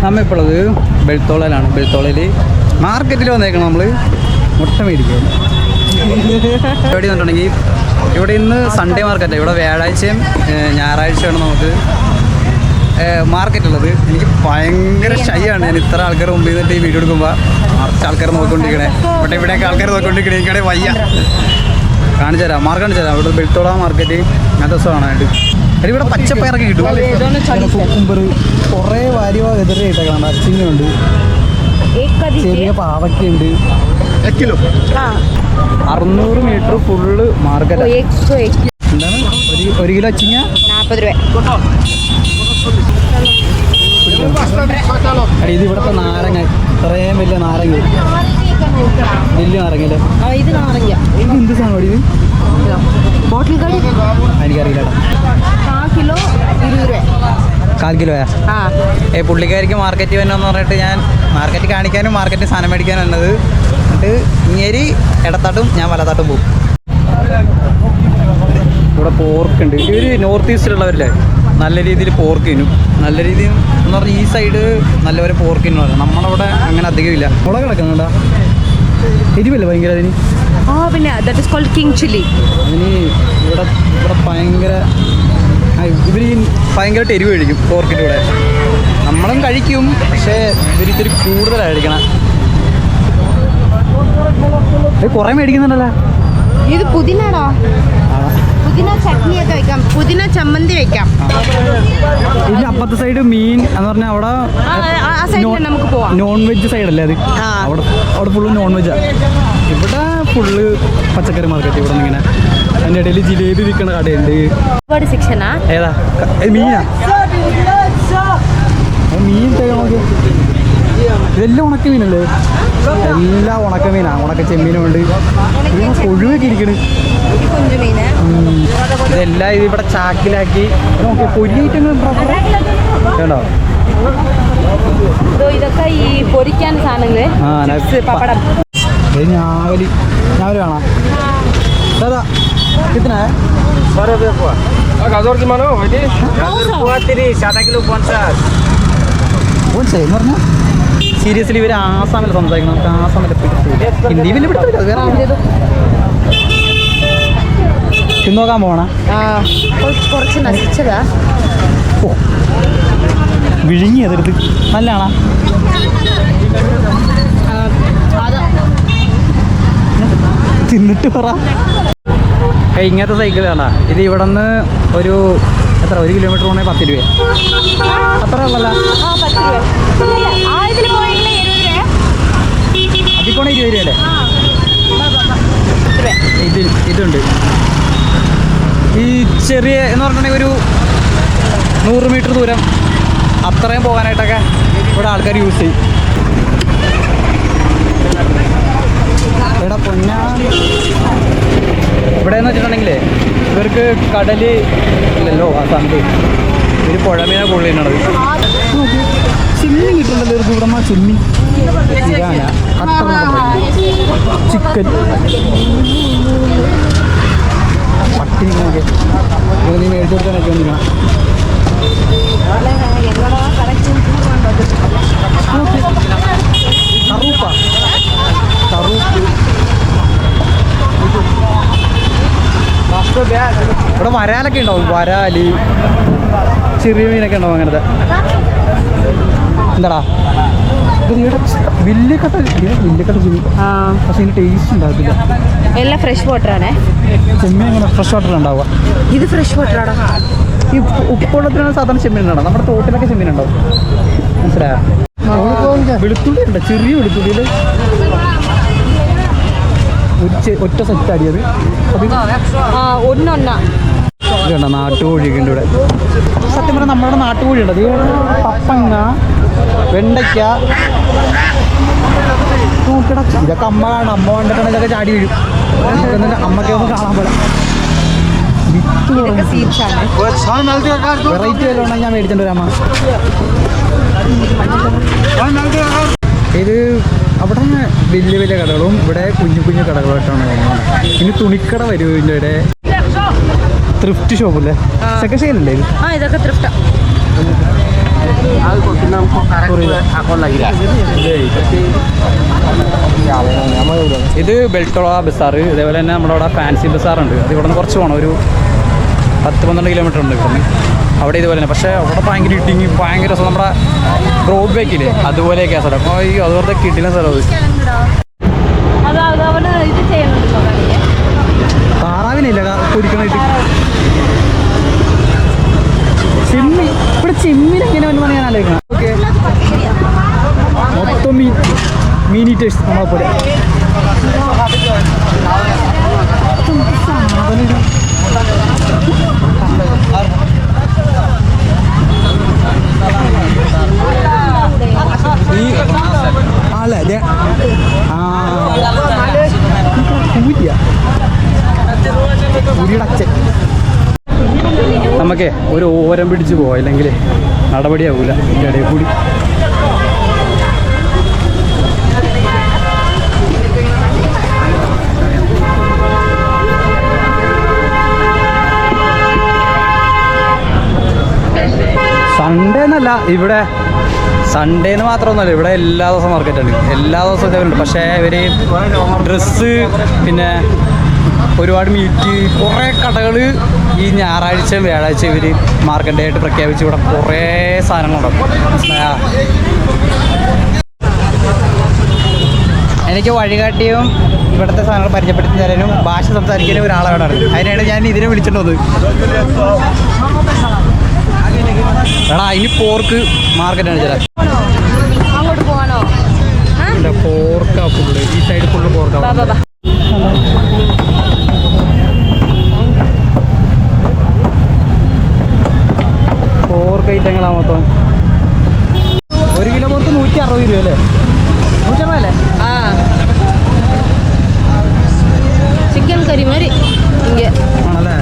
നമ്മളിപ്പോൾ ഉള്ളത് ബെൽത്തോളയിലാണ്. ബെൽത്തോളയിൽ മാർക്കറ്റിൽ വന്നേക്കണം നമ്മൾ മുട്ട മേടിക്കുക. എവിടെ വന്നിട്ടുണ്ടെങ്കിൽ ഇവിടെ ഇന്ന് സൺഡേ മാർക്കറ്റാണ്. ഇവിടെ വ്യാഴാഴ്ചയും ഞായറാഴ്ചയാണ് നമുക്ക് മാർക്കറ്റുള്ളത്. എനിക്ക് ഭയങ്കര ഷൈയാണ്. ഞാൻ ഇത്ര ആൾക്കാർ മുമ്പിൽ നിന്നിട്ട് ഈ വീഡിയോ എടുക്കുമ്പോൾ മറിച്ച് ആൾക്കാർ നോക്കിക്കൊണ്ടിരിക്കണേ. ഇവിടെ ഇവിടെയൊക്കെ ആൾക്കാർ നോക്കിക്കൊണ്ടിരിക്കണേ. എനിക്കടെ വയ്യ. കാണിച്ചു തരാം, മാർക്കറ്റ് കാണിച്ചു തരാം. ഇവിടെ ബെൽത്തോള മാർക്കറ്റ് അങ്ങനത്തെ ദിവസം കാണാനായിട്ട്. ഇവിടെ പച്ചപ്പയറൊക്കെ കിട്ടും. കുക്കുംബർ കുറേ വാരി എതിരെ ഇട്ടേക്കണം. അച്ചിങ്ങുണ്ട്, ചെറിയ പാവയ്ക്കുണ്ട്. 600 മീറ്റർ ഫുള്ള് മാർക്കറ്റ്. എന്താണ് 1 കിലോ അച്ചിങ്ങ 40 രൂപ. ഇത് ഇവിടുത്തെ നാരങ്ങ, ഇത്രയും വലിയ നാരങ്ങ, വലിയ നാരങ്ങല്ലേ. ഇത് നാരങ്ങ. ഇത് എന്ത് സാധനം? ഇത് എനിക്കറിയില്ല. 1/4 കിലോയാ? പുള്ളിക്കാരിക്ക് മാർക്കറ്റ് വരണമെന്ന് പറഞ്ഞിട്ട് ഞാൻ മാർക്കറ്റ് കാണിക്കാനും മാർക്കറ്റിൽ സാധനം മേടിക്കാനും വന്നത്. എന്നിട്ട് ഇങ്ങേരി ഇടത്താട്ടും ഞാൻ വലത്താട്ടും പോകും. ഇവിടെ പോർക്കുണ്ട്. ഇവർ നോർത്ത് ഈസ്റ്റിലുള്ളവരല്ലേ, നല്ല രീതിയിൽ പോർക്കിനും നല്ല രീതിയിൽ എന്ന് പറഞ്ഞാൽ ഈ സൈഡ് നല്ലവരെ പോർക്കിനും പറയാം. നമ്മളവിടെ അങ്ങനെ അധികം ഇല്ല. മുളക് കിടക്കുന്നുണ്ടോ? എരിവല്ലേ ഭയങ്കര അതിന്? പിന്നെ that is called king chilli. അതിന് ഇവിടെ ഭയങ്കര ഇവർ ഭയങ്കരമായിട്ട് എരിവ് കഴിക്കും പോർക്കിൻ്റെ കൂടെ. നമ്മളും കഴിക്കും, പക്ഷേ ഇവരിത്തിരി കൂടുതലായിരിക്കണം. കുറേ മേടിക്കുന്നുണ്ടല്ലോ. ഇത് പുതിനാടോ? പുതിന ചട്നിയൊക്കെ വെക്കാം, പുതിന ചമ്മന്തി വെക്കാം. ഇതിന്റെ അപ്പുറത്തെ സൈഡ് മീൻ എന്ന് പറഞ്ഞാൽ അവിടെ നമുക്ക് പോവാം. നോൺ വെജ് സൈഡല്ലേ അത്? അവിടെ ഫുള്ള് നോൺ വെജാണ്. ഇവിടെ ഫുള്ള് പച്ചക്കറി മാർക്കറ്റ്. ഇവിടെ ഇങ്ങനെ അതിൻ്റെ ഇടയിൽ ജിലേബി വിൽക്കുന്ന കടയുണ്ട്. ഏതാ മീനാ? മീൻ നോക്കി. ഇതെല്ലാം ഉണക്കമീനല്ലേ? എല്ലാം ഉണക്കമീനാണ്. ഉണക്ക ചെമ്മീനുണ്ട്, കൊഴുവൊക്കെ ഇരിക്കണ്. ഇതെല്ലാം ഇത് ഇവിടെ ചാക്കിലാക്കി നോക്കി പൊരിയിട്ടങ്ങൾ കേട്ടോ. ഇതൊക്കെ ഈ പൊരിക്കാൻ സാധനങ്ങള്. ഞാവലി കാണാം. दादा कितना है? 12 रुपये हुआ। गाजर की मानो भाई 30 7 किलो 50. कौन से मरना सीरियसली इവർ ആസാമിൽ സംസാരിക്കണം. നമുക്ക് ആസാമിലെ ഹിന്ദി വലിയ പിടുത്തമില്ല. വേറെ ആരും ചെയ്തു തിന്നോക്കാൻ പോകണ കുറച്ച് നശിച്ചതാ. വിഴുങ്ങി അതെടുത്ത് നല്ലതാണോ? തിന്നിട്ട് പറ. ഇങ്ങനത്തെ സൈക്കിൾ കാണാ. ഇത് ഇവിടെ നിന്ന് ഒരു എത്ര 1 കിലോമീറ്റർ പോകണമെങ്കിൽ 10 രൂപ. അത്ര ഉള്ളല്ലോ. അതിൽ പോണ 20 രൂപയല്ലേ? ഇതുണ്ട്. ഈ ചെറിയ എന്ന് പറഞ്ഞിട്ടുണ്ടെങ്കിൽ ഒരു 100 മീറ്റർ ദൂരം അത്രയും പോകാനായിട്ടൊക്കെ ഇവിടെ ആൾക്കാർ യൂസ് ചെയ്യും. ഇവിടെ എന്ന് വെച്ചിട്ടുണ്ടെങ്കിൽ ഇവർക്ക് കടൽ ഇല്ലല്ലോ ആസാമിൽ. ഒരു പുഴമീന കൊള്ളിനാണത്. ചെമ്മീൻ കിട്ടുന്നുണ്ടല്ലോ ഇവർക്ക് ഇവിടെ. ചെമ്മീൻ, ചിക്കൻ, പട്ടി നോക്കി നീ മേടിച്ചു കൊടുക്കാനൊക്കെ വന്നിരിക്കണം. ഇവിടെ വരാലൊക്കെ ഉണ്ടാവും. വരാല്, ചെറിയ മീനൊക്കെ ഉണ്ടാവും. അങ്ങനത്തെ എന്താടാ വലിയ കട്ട ചെമ്മീൻ. പക്ഷെ ഇതിന് ടേസ്റ്റ് ഉണ്ടാകത്തില്ല. എല്ലാം ഫ്രഷ് വാട്ടറാണേ. ചെമ്മീൻ എങ്ങനെ ഫ്രഷ് വാട്ടർ ഉണ്ടാവുക? ഇത് ഫ്രഷ് വാട്ടറാണോ? ഈ ഉപ്പുവെള്ളത്തിനാണ് സാധാരണ ചെമ്മീൻ ഉണ്ടാവും. നമ്മുടെ തോട്ടിലൊക്കെ ചെമ്മീൻ ഉണ്ടാവും. മനസ്സിലായോ? വെളുത്തുള്ളി ഉണ്ട്, ചെറിയ വെളുത്തുള്ളിയിൽ ഒറ്റ സെറ്റ് അടിയത്. ഇതുണ്ട നാട്ടുകോഴിയൊക്കെ ഉണ്ട് ഇവിടെ. സത്യം പറഞ്ഞാൽ നമ്മുടെ നാട്ടുകോഴി ഉണ്ട്. അത് പപ്പങ്ങ, വെണ്ടയ്ക്ക നോക്കിട. ഇതൊക്കെ അമ്മ കാണും. അമ്മ കണ്ടിട്ടാണ് ഇതൊക്കെ ചാടി വീഴും. എന്നിട്ട് അമ്മയ്ക്ക് ഒന്നും കാണാൻ പോലെ വെറൈറ്റി വല്ലതും ഉണ്ടെങ്കിൽ ഞാൻ മേടിച്ചിട്ട് വരാം. ഇത് അവിടെ വലിയ വലിയ കടകളും ഇവിടെ കുഞ്ഞു കുഞ്ഞു കടകളായിട്ടാണ് വരുന്നത്. ഇനി തുണിക്കട വരും ഇതിൻ്റെ ഇവിടെ. ത്രിഫ്റ്റ് ഷോപ്പല്ലേ? സെക്കൻഡ് ഷെയിലല്ലേ ഇത്? ഇതൊക്കെ ത്രിഫ്റ്റാ. ഇത് ബെൽട്ടോള ബസാർ. ഇതേപോലെ തന്നെ നമ്മുടെ അവിടെ ഫാൻസി ബസാറുണ്ട്. അത് ഇവിടെ നിന്ന് കുറച്ച് പോകണം, ഒരു 10-12 കിലോമീറ്റർ ഉണ്ട് ഇവിടുന്ന്. അവിടെ ഇതുപോലെ തന്നെ, പക്ഷേ അവിടെ ഭയങ്കര ഇട്ടിങ്ങി ഭയങ്കര രസം. നമ്മുടെ ബ്രോഡ് ബേക്കില്ലേ അതുപോലെയൊക്കെയാണ് സ്ഥലം. അപ്പോൾ ഈ അതുപോലെ കിട്ടില്ല സ്ഥലം അത്. താറാവിനില്ല കുടിക്കണായിട്ട്. ചെമ്മീൻ ഇവിടെ ചെമ്മീൻ എങ്ങനെ വന്നു ഞാൻ ആലോചിക്കണം. ഓക്കെ, മൊത്തം മീൻ ഈറ്റേഴ്സ് നമ്മളെ പോലെ. ഈ അല്ലേ കൂരിയുടെ അച്ഛൻ. നമുക്ക് ഒരു ഓരം പിടിച്ച് പോവാം, ഇല്ലെങ്കിൽ നടപടിയാവൂല ഇതിൻ്റെ ഇടയിൽ കൂടി. സൺഡേ എന്നല്ല ഇവിടെ, സൺഡേ എന്ന് മാത്രമൊന്നുമല്ല, ഇവിടെ എല്ലാ ദിവസവും മാർക്കറ്റാണ്. എല്ലാ ദിവസവും ഇതേവരുണ്ട്. പക്ഷേ ഇവർ ഡ്രസ്സ്, പിന്നെ ഒരുപാട് മീറ്റ്, കുറേ കടകൾ ഈ ഞായറാഴ്ചയും വ്യാഴാഴ്ച ഇവർ മാർക്കറ്റ് ആയിട്ട് പ്രഖ്യാപിച്ച് ഇവിടെ കുറേ സാധനങ്ങളുണ്ടാവും. എനിക്ക് വഴികാട്ടിയും ഇവിടുത്തെ സാധനങ്ങൾ പരിചയപ്പെടുത്തി തരാനും ഭാഷ സംസാരിക്കാനും ഒരാളാണ്. അതിനാണ് ഞാൻ ഇതിനെ വിളിച്ചിട്ടുള്ളത്. എടാ ഇനി പോർക്ക് മാർക്കറ്റാണ് ചില അങ്ങോട്ട് പോകാനോ? പോർക്കാ ഫുള്ള്, ഈ സൈഡ് ഫുള്ള് പോർക്കാ. പോർക്ക് ഐറ്റങ്ങളാ മൊത്തം. 1 കിലോ പോർക്ക് 160 രൂപ അല്ലേ? 160 അല്ലേ? ആ, ചിക്കൻ കറി മാതിരി ആണല്ലേ.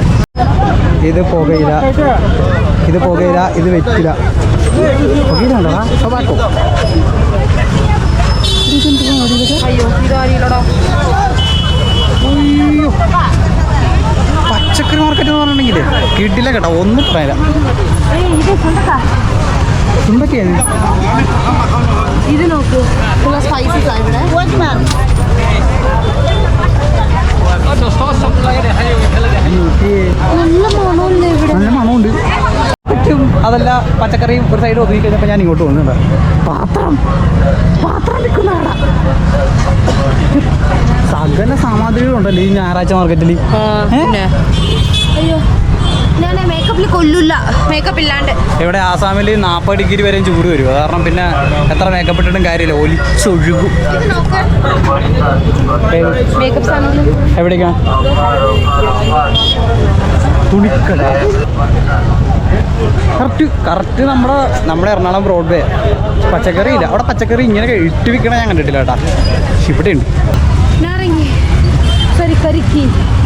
ഇത് പുകയില, ഇത് പുകയില, ഇത് വെറ്റില. പുകയിലുണ്ടോ? ടൊബാക്കോ. അയ്യോ ഇതറിയില്ലടോ. അയ്യോ, പച്ചക്കറി മാർക്കറ്റ് എന്ന് പറഞ്ഞിട്ടുണ്ടെങ്കിൽ കിട്ടില്ല കേട്ടോ, ഒന്നും പറയാം. എന്തൊക്കെയാണ് ഇത് നോക്ക്, സ്പൈസസ് ആണ് ഇവിടെ. നല്ല മണമല്ലേ ഇവിടെ? നല്ല മണമുണ്ട്. പറ്റും അതല്ല, പച്ചക്കറിയും ഒരു സൈഡ് ഒതുക്കി കഴിഞ്ഞപ്പോൾ ഞാൻ ഇങ്ങോട്ട് പോകുന്നുണ്ട്. പാത്രം വിൽക്കുന്ന സകല സാമഗ്രികളുണ്ടല്ലോ ഈ ഞായറാഴ്ച മാർക്കറ്റിൽ. അയ്യോ, ഞാൻ മേക്കപ്പിൽ കൊല്ലൂല, മേക്കപ്പ് ഇല്ലാണ്ട്. ഇവിടെ ആസാമിൽ 40 ഡിഗ്രി വരെയും ചൂട് വരും. കാരണം പിന്നെ എത്ര മേക്കപ്പ് ഇട്ടിട്ടും കാര്യമില്ല, ഒലിച്ചൊഴുകും. മേക്കപ്പ് സാധനങ്ങൾ എവിടേക്കാ? തുണിക്കട. കറക്റ്റ് നമ്മുടെ എറണാകുളം ബ്രോഡ്വേ. പച്ചക്കറി ഇല്ല അവിടെ. പച്ചക്കറി ഇങ്ങനെ ഇട്ട് വിൽക്കണ ഞാൻ കണ്ടിട്ടില്ല കേട്ടാ. ഇവിടെ ഉണ്ട്.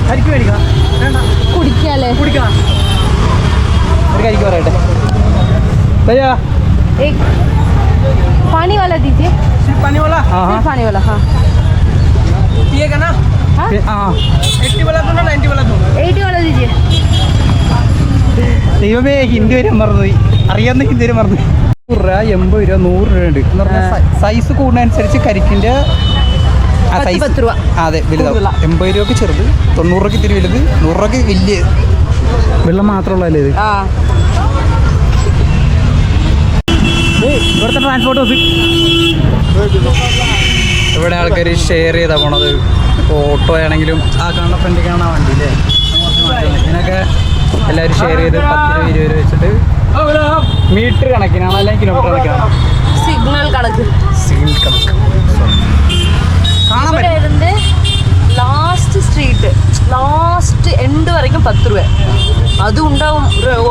കരിക്ക് മേടിക്കണം, കുടിക്കാല്ലേ? കുടിക്കണം. ഒരു കരിക്ക് പറയട്ടെ. भैया एक पानी वाला दीजिए. सिर्फ पानी वाला? हाँ सिर्फ पानी वाला. हाँ पिएगा ना? हाँ 80 वाला दो ना 90 वाला दो? 80 वाला दीजिए. ദൈവമേ, ഹിന്ദി വരെ മറന്നുപോയി. അറിയാവുന്ന ഹിന്ദി വരെ മറന്നു. 100 രൂപ, 80 രൂപ, 100 രൂപ ഉണ്ട് എന്ന് പറഞ്ഞാൽ സൈസ് കൂടുന്നതനുസരിച്ച് കരിക്കിൻ്റെ സൈസ്. 10 രൂപ. അതെ, വലുതാവും. 80 രൂപയ്ക്ക് ചെറുത്, 90 രൂപയ്ക്ക് ഇത്തിരി വലുത്, 100 രൂപയ്ക്ക് വലിയത്. വെള്ളം മാത്രമുള്ളതല്ലേ ഇത്? ഇവിടുത്തെ ട്രാൻസ്പോർട്ട് ബസ്. ഇവിടെ ആൾക്കാർ ഷെയർ ചെയ്താ പോണത്. ഓട്ടോ ആണെങ്കിലും ആ കാണുന്ന ഫ്രണ്ടിൽ കാണാൻ വണ്ടി അല്ലേ, ഇതിനൊക്കെ എല്ലാവരും ഷെയർ ചെയ്ത് 10 രൂപ 20 രൂപ വെച്ചിട്ട് മീറ്റർ കണക്കിനാണ്, അല്ലെങ്കിൽ കിലോമീറ്റർ കണക്കിനാണ്. സിഗ്നൽ കണക്ക് കാണാൻ പറ്റും. ലാസ്റ്റ് സ്ട്രീറ്റ്, ലാസ്റ്റ് എൻഡ് വരയ്ക്കും 10 രൂപ. അതും ഉണ്ടാവും,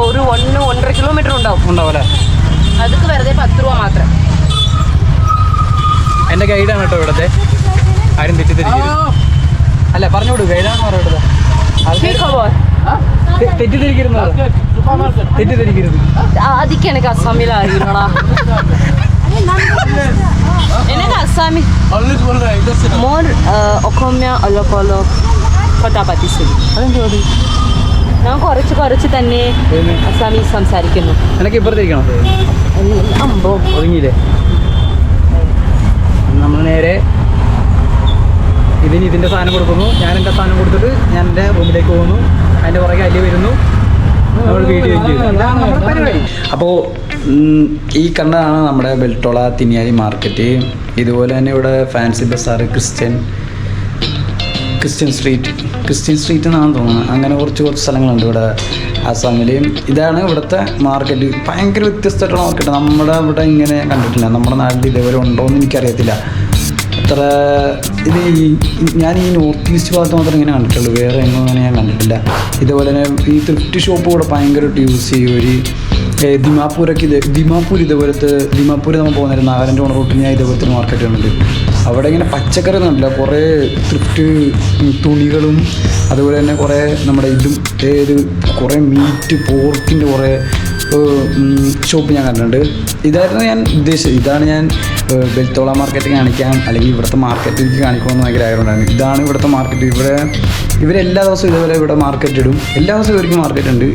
ഒരു 1-1.5 കിലോമീറ്റർ ഉണ്ടാവും അല്ലേ? അതൊക്കെ വെറുതെ 10 രൂപ മാത്രം. എൻ്റെ ഗൈഡാണ് കേട്ടോ ഇവിടുത്തെ. ആരും തെറ്റിദ്ധരിക്കരുത്. അല്ല പറഞ്ഞോളൂ, ഗൈഡാണെന്ന് പറയട്ടത്. തെറ്റിദ്ധരിക്കരുത്. ಅದಕ್ಕೆ എനിക്ക് അസാമിൽ അറിയണടാ. എനിക്ക് അസാമി മോർ ഒക്കോമ്യ ഒലോക്കോലോ കൊട്ടാപത്തി ശരി. അതെന്താ? ഞാൻ കുറച്ച് തന്നെ അസാമീസ് സംസാരിക്കുന്നു. എനിക്ക് ഇപ്പുറത്തേക്കണം അമ്പോ ഒതുങ്ങിയില്ലേ? നമ്മൾ നേരെ ഇതിൻ്റെ സാധനം കൊടുക്കുന്നു. ഞാൻ എൻ്റെ സാധനം കൊടുത്തിട്ട് ഞാൻ എൻ്റെ റൂമിലേക്ക് പോകുന്നു. അതിൻ്റെ പുറകെ അല്ലി വരുന്നു. നമ്മൾ വീഡിയോ പരിപാടി. അപ്പോൾ ഈ കണ്ടതാണ് നമ്മുടെ ബെൽട്ടോള തിനിയാലി മാർക്കറ്റ്. ഇതുപോലെ തന്നെ ഇവിടെ ഫാൻസി ബസാർ, ക്രിസ്ത്യൻ സ്ട്രീറ്റ് എന്നാണ് തോന്നുന്നത്. അങ്ങനെ കുറച്ച് സ്ഥലങ്ങളുണ്ട് ഇവിടെ ആസാമിലെയും. ഇതാണ് ഇവിടുത്തെ മാർക്കറ്റ്. ഭയങ്കര വ്യത്യസ്തമായിട്ടുള്ള മാർക്കറ്റ്. നമ്മുടെ ഇവിടെ ഇങ്ങനെ കണ്ടിട്ടില്ല. നമ്മുടെ നാട്ടിൽ ഇതേപോലെ ഉണ്ടോ എന്ന് എനിക്കറിയത്തില്ല. അത്ര ഇത് ഞാൻ ഈ നോർത്ത് ഈസ്റ്റ് ഭാഗത്ത് മാത്രമേ ഇങ്ങനെ കണ്ടിട്ടുള്ളൂ. വേറെ എങ്ങും അങ്ങനെ ഞാൻ കണ്ടിട്ടില്ല. ഇതുപോലെ തന്നെ ഈ ത്രിഫ്റ്റ് ഷോപ്പ് കൂടെ ഭയങ്കരമായിട്ട് യൂസ് ചെയ്യും. ഒരു ദിമാപൂർ ഇതേപോലത്തെ ദിമാപൂർ നമ്മൾ പോകുന്ന നാഗാലാൻഡ് പോണ റൂട്ടിൽ ഞാൻ ഇതേപോലത്തെ മാർക്കറ്റ് കണ്ടിട്ടുണ്ട്. അവിടെ ഇങ്ങനെ പച്ചക്കറി ഒന്നും കണ്ടില്ല. കുറേ ത്രിഫ്റ്റ് തുണികളും അതുപോലെ തന്നെ കുറേ നമ്മുടെ കുറേ മീറ്റ് പോർക്കിൻ്റെ കുറേ ഷോപ്പ് ഞാൻ കണ്ടിട്ടുണ്ട്. ഇതായിരുന്നു ഞാൻ ഉദ്ദേശിച്ചത്. ഇതാണ് ഞാൻ ബെൽത്തോള മാർക്കറ്റ് കാണിക്കാൻ, അല്ലെങ്കിൽ ഇവിടുത്തെ മാർക്കറ്റ് എനിക്ക് കാണിക്കണമെന്ന് ഭയങ്കര ആഗ്രഹമുണ്ടായിരുന്നു. ഇതാണ് ഇവിടുത്തെ മാർക്കറ്റ്. ഇവരെല്ലാ ദിവസവും ഇതേപോലെ ഇവിടെ മാർക്കറ്റ് ഇടും. എല്ലാ ദിവസവും ഇവർക്ക് മാർക്കറ്റ് ഉണ്ട്.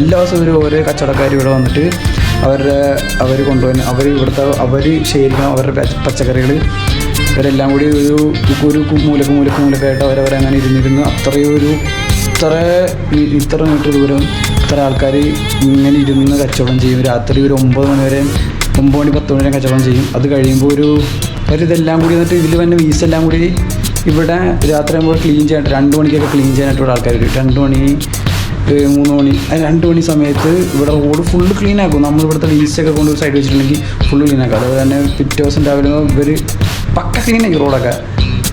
എല്ലാ ദിവസവും ഇവർ ഓരോ കച്ചവടക്കാർ ഇവിടെ വന്നിട്ട് അവർ കൊണ്ടുപോകുന്ന അവർ ശേഖരിക്കണം അവരുടെ പച്ചക്കറികൾ. ഇവരെല്ലാം കൂടി ഒരു മൂലക്കായിട്ട് അവരവരങ്ങനെ ഇരുന്നിരുന്നു ഇത്ര മീറ്റർ ദൂരം ഇത്ര ആൾക്കാർ ഇങ്ങനെ ഇരുന്ന് കച്ചവടം ചെയ്യും. രാത്രി ഒരു 9 മണി വരെ 9 മണി 10 മണി വരെ കച്ചവടം ചെയ്യും. അത് കഴിയുമ്പോൾ ഇതെല്ലാം കൂടി വന്നിട്ട് ഇതിൽ തന്നെ വീസെല്ലാം കൂടി ഇവിടെ രാത്രി ആകുമ്പോൾ ക്ലീൻ ചെയ്യാനായിട്ട് 2 മണിക്കൊക്കെ ക്ലീൻ ചെയ്യാനായിട്ട് ഇവിടെ ആൾക്കാർ വരും. 2 മണി 3 മണി 2 മണി സമയത്ത് ഇവിടെ റോഡ് ഫുള്ള് ക്ലീൻ ആക്കും. നമ്മൾ ഇവിടുത്തെ വീസൊക്കെ കൊണ്ട് സൈഡ് വെച്ചിട്ടുണ്ടെങ്കിൽ ഫുള്ള് ക്ലീൻ ആക്കും. അതുപോലെ തന്നെ പിറ്റേ ദിവസം രാവിലെ ഇവർ പക്ക ക്ലീൻ ആക്കി റോഡൊക്കെ.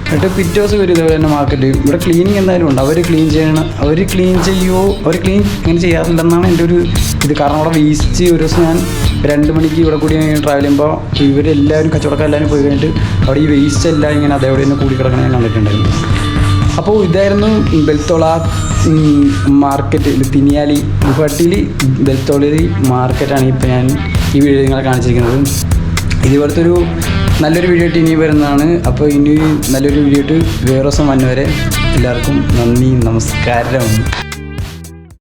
എന്നിട്ട് പിറ്റേ ദിവസം വരും ഇതേപോലെ തന്നെ മാർക്കറ്റ്. ഇവിടെ ക്ലീനിങ് എന്തായാലും ഉണ്ട്. അവർ ക്ലീൻ ഇങ്ങനെ ചെയ്യാറില്ലെന്നാണ് എൻ്റെ ഒരു ഇത്. കാരണം അവിടെ വേസ്റ്റ് ഒരു ദിവസം ഞാൻ 2 മണിക്ക് ഇവിടെ കൂടി ട്രാവൽ ചെയ്യുമ്പോൾ ഇവരെല്ലാവരും കച്ചവടക്കാരെല്ലാവരും പോയി കഴിഞ്ഞിട്ട് അവിടെ ഈ വേസ്റ്റ് എല്ലാം ഇങ്ങനെ അതേപോലെ തന്നെ കൂടി കിടക്കണ ഞാൻ കണ്ടിട്ടുണ്ടായിരുന്നു. അപ്പോൾ ഇതായിരുന്നു ബെൽത്തോള മാർക്കറ്റ്. തിനിയാലി ഗുവാഹട്ടിയിൽ ബെൽത്തോളി മാർക്കറ്റാണ് ഇപ്പോൾ ഞാൻ ഈ വീഡിയോ നിങ്ങളെ കാണിച്ചിരിക്കുന്നത്. ഇതുപോലത്തെ നല്ലൊരു വീഡിയോ ആയിട്ട് ഇനി വരുന്നതാണ്. അപ്പോൾ ഇനി നല്ലൊരു വീഡിയോ ആയിട്ട് വേറെ ദിവസം വന്നവരെ എല്ലാവർക്കും നന്ദി, നമസ്കാരം.